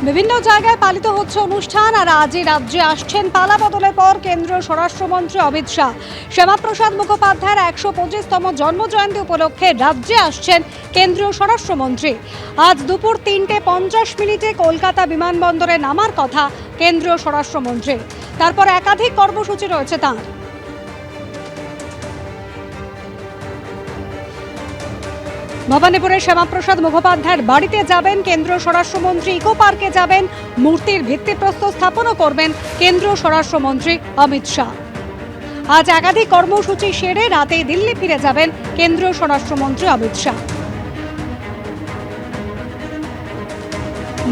বিভিন্ন জায়গায় পালিত হচ্ছে অনুষ্ঠান। আর আজই রাজ্যে আসছেন পালা বদলের পর কেন্দ্রীয় স্বরাষ্ট্রমন্ত্রী অমিত শাহ। শ্যামাপ্রসাদ মুখোপাধ্যায়ের ১২৫তম জন্মজয়ন্তী উপলক্ষে রাজ্যে আসছেন কেন্দ্রীয় স্বরাষ্ট্রমন্ত্রী। আজ দুপুর ৩:৫০ কলকাতা বিমানবন্দরে নামার কথা কেন্দ্রীয় স্বরাষ্ট্রমন্ত্রী। তারপর একাধিক কর্মসূচি রয়েছে তাঁর। ভবানীপুরের শ্যামাপ্রসাদ মুখোপাধ্যায়ের বাড়িতে যাবেন কেন্দ্রীয় স্বরাষ্ট্রমন্ত্রী, ইকো পার্কে যাবেন, মূর্তির ভিত্তিপ্রস্তর স্থাপনও করবেন কেন্দ্রীয় স্বরাষ্ট্রমন্ত্রী অমিত শাহ। আজ একাধিক কর্মসূচি সেরে রাতে দিল্লি ফিরে যাবেন কেন্দ্রীয় স্বরাষ্ট্রমন্ত্রী অমিত শাহ।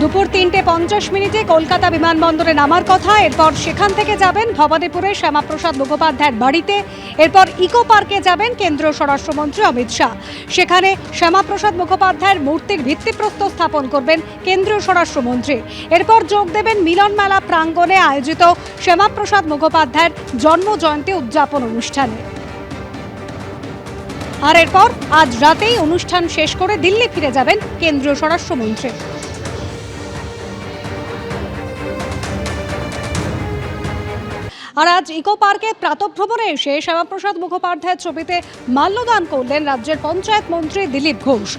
দুপুর ৩:৫০ কলকাতা বিমানবন্দরে নামার কথা। এরপর সেখান থেকে যাবেন ভবানীপুরে শ্যামাপ্রসাদ মুখোপাধ্যায়ের বাড়িতে। এরপর ইকো পার্কে যাবেন কেন্দ্রীয় স্বরাষ্ট্রমন্ত্রী অমিত শাহ। সেখানে শ্যামাপ্রসাদ মুখোপাধ্যায়ের মূর্তির ভিত্তিপ্রস্তর স্থাপন করবেন কেন্দ্রীয় স্বরাষ্ট্রমন্ত্রী। এরপর যোগ দেবেন মিলন মেলা প্রাঙ্গণে আয়োজিত শ্যামাপ্রসাদ মুখোপাধ্যায়ের জন্মজয়ন্তী উদযাপন অনুষ্ঠানে। আর এরপর আজ রাতেই অনুষ্ঠান শেষ করে দিল্লি ফিরে যাবেন কেন্দ্রীয় স্বরাষ্ট্রমন্ত্রী। আর আজ ইকো পার্কে প্রাতঃভ্রমণে এসে শ্যামাপ্রসাদ মুখোপাধ্যায়ের ছবিতে মাল্যদান করলেন রাজ্যের পঞ্চায়েত মন্ত্রী দিলীপ ঘোষ।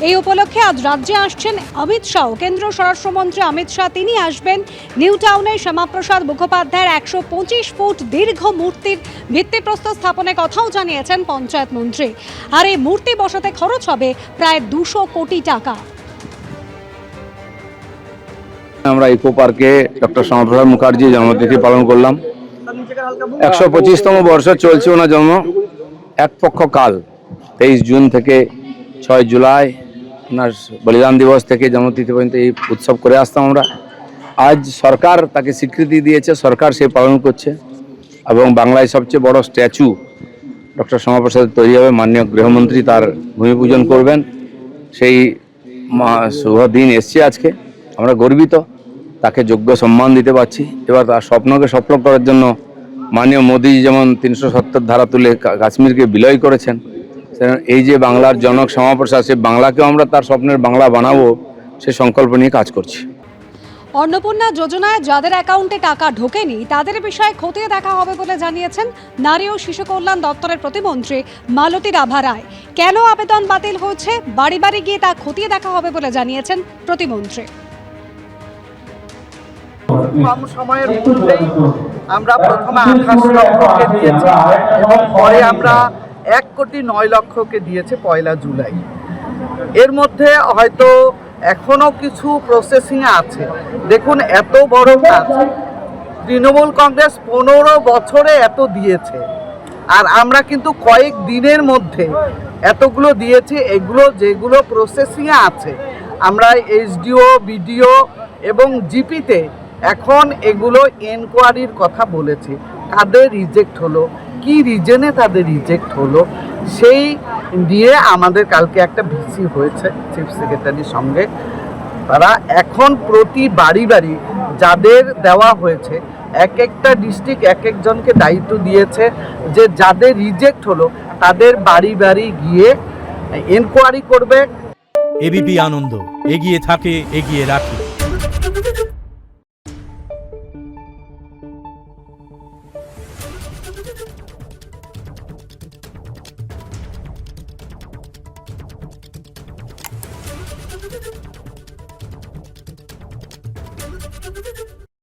এই উপলক্ষে আজ রাজ্যে আসছেন অমিত শাহ। কেন্দ্রীয় স্বরাষ্ট্রমন্ত্রী অমিত শাহ তিনি আসবেন নিউ টাউনে শ্যামাপ্রসাদ মুখোপাধ্যায়ের ১২৫ ফুট দীর্ঘ মূর্তির ভিত্তিপ্রস্তর স্থাপনের কথাও জানিয়েছেন পঞ্চায়েত মন্ত্রী। আর এই মূর্তি বসাতে খরচ হবে প্রায় ২০০ কোটি টাকা। আমরা ইকো পার্কে ডক্টর শ্যামাপ্রসাদ মুখার্জির জন্মতিথি পালন করলাম। ১২৫তম বর্ষ চলছে ওনার জন্ম। এক পক্ষ কাল ২৩ জুন থেকে ৬ জুলাই ওনার বলিদান দিবস থেকে জন্মতিথি পর্যন্ত এই উৎসব করে আসতাম আমরা। আজ সরকার তাকে স্বীকৃতি দিয়েছে, সরকার সে পালন করছে এবং বাংলায় সবচেয়ে বড় স্ট্যাচু ডক্টর শ্যামাপ্রসাদ তৈরি হবে। মাননীয় গৃহমন্ত্রী তার ভূমি পূজন করবেন। সেই শুভ দিন এসছে আজকে। আমরা গর্বিত, তাকে যোগ্য সম্মান দিতে পারছি। এবার তার স্বপ্নকে সফল করার জন্য মাননীয় মোদী যেমন ৩৭০ ধারা তুলে কাশ্মীরকে বিলয় করেছেন, এই যে বাংলার জনক শ্যামাপ্রসাদ, সে বাংলাকেও আমরা তার স্বপ্নের বাংলা বানাবো, সে সংকল্প নিয়ে কাজ করছি। অন্নপূর্ণা যোজনায় যাদের অ্যাকাউন্টে টাকা ঢোকেনি তাদের বিষয়ে খতিয়ে দেখা হবে বলে জানিয়েছেন নারী ও শিশু কল্যাণ দপ্তরের প্রতিমন্ত্রী মালতী রাভা রায়। কেন আবেদন বাতিল হয়েছে বাড়ি বাড়ি গিয়ে তা খতিয়ে দেখা হবে বলে জানিয়েছেন প্রতিমন্ত্রী। কম সময়ের মধ্যেই আমরা প্রথমে ২৮ লক্ষকে দিয়েছি এবং পরে আমরা ১,৯,০০,০০০কে দিয়েছে ১ জুলাই। এর মধ্যে হয়তো এখনো কিছু প্রসেসিংয়ে আছে। দেখুন, এত বড় কাজ তৃণমূল কংগ্রেস ১৫ বছরে এত দিয়েছে, আর আমরা কিন্তু কয়েক দিনের মধ্যে এতগুলো দিয়েছি। এগুলো যেগুলো প্রসেসিংয়ে আছে, আমরা এসডিও, বিডিও এবং জিপিতে এখন এগুলো এনকোয়ারির কথা বলেছি। কাদের রিজেক্ট হলো, কি রিজনে তাদের রিজেক্ট হলো, সেই নিয়ে আমাদের কালকে একটা ভিসি হয়েছে চিফ সেক্রেটারির সঙ্গে। তারা এখন প্রতি বাড়ি বাড়ি যাদের দেওয়া হয়েছে, এক একটা ডিস্ট্রিক্ট এক একজনকে দায়িত্ব দিয়েছে যে যাদের রিজেক্ট হলো তাদের বাড়ি বাড়ি গিয়ে এনকোয়ারি করবে। এবিপি আনন্দ, এগিয়ে থাকে, এগিয়ে রাখে।